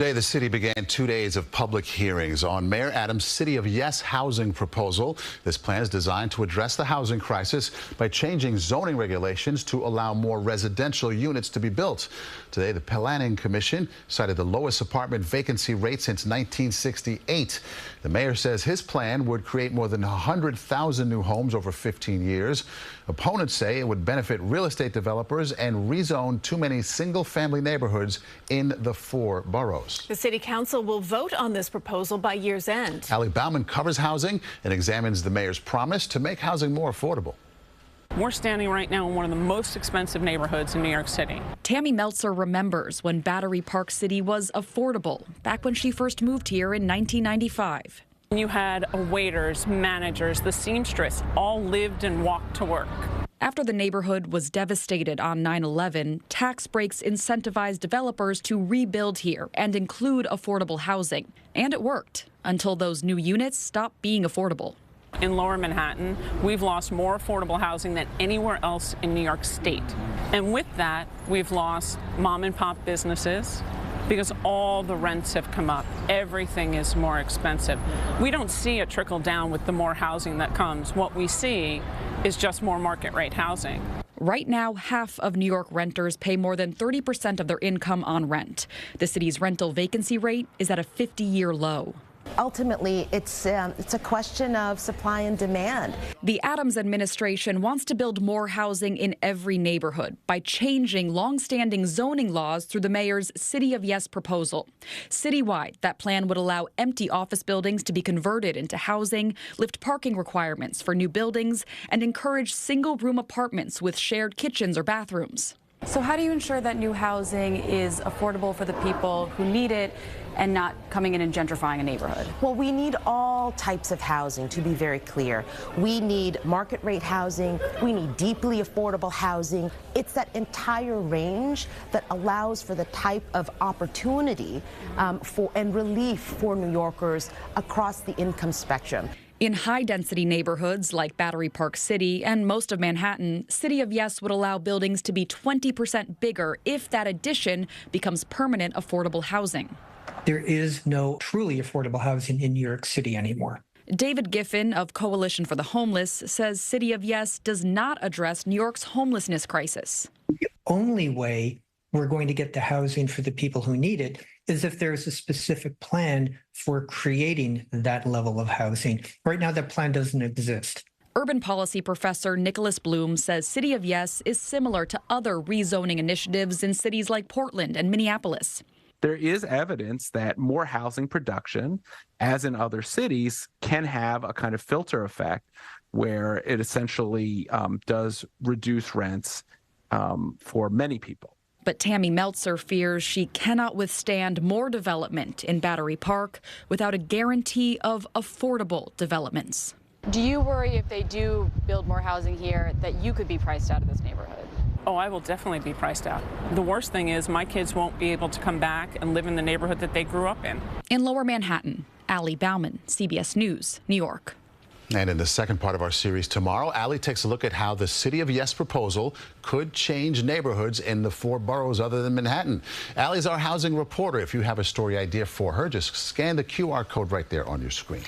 Today, the city began 2 days of public hearings on Mayor Adams' City of Yes housing proposal. This plan is designed to address the housing crisis by changing zoning regulations to allow more residential units to be built. Today, the Planning Commission cited the lowest apartment vacancy rate since 1968. The mayor says his plan would create more than 100,000 new homes over 15 years. Opponents say it would benefit real estate developers and rezone too many single-family neighborhoods in the 4 boroughs. The city council will vote on this proposal by year's end. Bauman covers housing and examines the mayor's promise to make housing more affordable. We're standing right now in one of the most expensive neighborhoods in New York City. Tammy Meltzer remembers when Battery Park City was affordable, back when she first moved here in 1995. You had waiters, managers, the seamstress, all lived and walked to work. After the neighborhood was devastated on 9/11, tax breaks incentivized developers to rebuild here and include affordable housing. And it worked, until those new units stopped being affordable. In Lower Manhattan, we've lost more affordable housing than anywhere else in New York State. And with that, we've lost mom and pop businesses because all the rents have come up. Everything is more expensive. We don't see a trickle down with the more housing that comes. What we see is just more market rate housing. Right now, half of New York renters pay more than 30% of their income on rent. The city's rental vacancy rate is at a 50-year low. Ultimately, it's a question of supply and demand. The Adams administration wants to build more housing in every neighborhood by changing longstanding zoning laws through the mayor's City of Yes proposal. Citywide, that plan would allow empty office buildings to be converted into housing, lift parking requirements for new buildings, and encourage single-room apartments with shared kitchens or bathrooms. So how do you ensure that new housing is affordable for the people who need it and not coming in and gentrifying a neighborhood? Well, we need all types of housing, to be very clear. We need market rate housing. We need deeply affordable housing. It's that entire range that allows for the type of opportunity and relief for New Yorkers across the income spectrum. In high-density neighborhoods like Battery Park City and most of Manhattan, City of Yes would allow buildings to be 20% bigger if that addition becomes permanent affordable housing. There is no truly affordable housing in New York City anymore. David Giffen of Coalition for the Homeless says City of Yes does not address New York's homelessness crisis. The only way we're going to get the housing for the people who need it is if there's a specific plan for creating that level of housing. Right now, that plan doesn't exist. Urban policy professor Nicholas Bloom says City of Yes is similar to other rezoning initiatives in cities like Portland and Minneapolis. There is evidence that more housing production, as in other cities, can have a kind of filter effect where it essentially does reduce rents for many people. But Tammy Meltzer fears she cannot withstand more development in Battery Park without a guarantee of affordable developments. Do you worry if they do build more housing here that you could be priced out of this neighborhood? Oh, I will definitely be priced out. The worst thing is my kids won't be able to come back and live in the neighborhood that they grew up in. In Lower Manhattan, Bauman, CBS News, New York. And in the second part of our series tomorrow, Allie takes a look at how the City of Yes proposal could change neighborhoods in the 4 boroughs other than Manhattan. Allie's our housing reporter. If you have a story idea for her, just scan the QR code right there on your screen.